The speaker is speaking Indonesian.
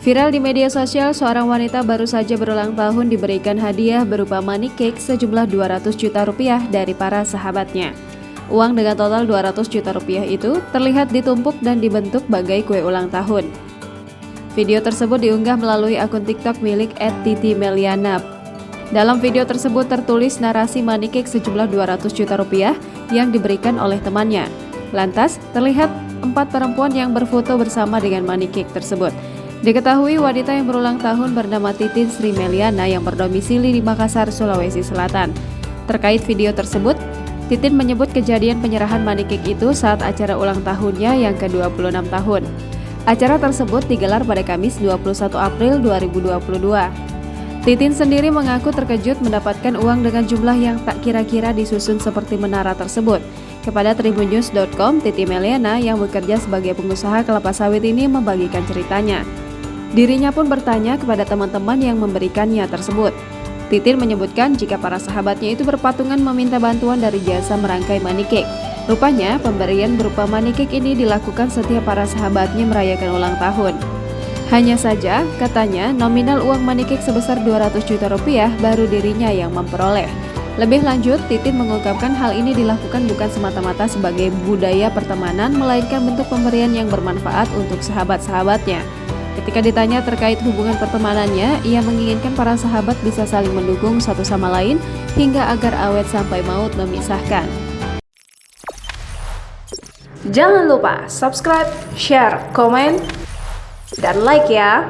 Viral di media sosial, seorang wanita baru saja berulang tahun diberikan hadiah berupa money cake sejumlah 200 juta rupiah dari para sahabatnya. Uang dengan total 200 juta rupiah itu terlihat ditumpuk dan dibentuk bagai kue ulang tahun. Video tersebut diunggah melalui akun TikTok milik @titi_meliana. Dalam video tersebut tertulis narasi money cake sejumlah 200 juta rupiah yang diberikan oleh temannya. Lantas, terlihat 4 perempuan yang berfoto bersama dengan money cake tersebut. Diketahui wanita yang berulang tahun bernama Titin Sri Meliana yang berdomisili di Makassar, Sulawesi Selatan. Terkait video tersebut, Titin menyebut kejadian penyerahan money cake itu saat acara ulang tahunnya yang ke-26 tahun. Acara tersebut digelar pada Kamis 21 April 2022. Titin sendiri mengaku terkejut mendapatkan uang dengan jumlah yang tak kira-kira disusun seperti menara tersebut. Kepada tribunnews.com, Titi Meliana yang bekerja sebagai pengusaha kelapa sawit ini membagikan ceritanya. Dirinya pun bertanya kepada teman-teman yang memberikannya tersebut. Titin menyebutkan jika para sahabatnya itu berpatungan meminta bantuan dari jasa merangkai money cake. Rupanya, pemberian berupa money cake ini dilakukan setiap para sahabatnya merayakan ulang tahun. Hanya saja, katanya, nominal uang money cake sebesar 200 juta rupiah baru dirinya yang memperoleh. Lebih lanjut, Titin mengungkapkan hal ini dilakukan bukan semata-mata sebagai budaya pertemanan, melainkan bentuk pemberian yang bermanfaat untuk sahabat-sahabatnya. Ketika ditanya terkait hubungan pertemanannya, ia menginginkan para sahabat bisa saling mendukung satu sama lain hingga agar awet sampai maut memisahkan. Jangan lupa subscribe, share, komen, dan like ya!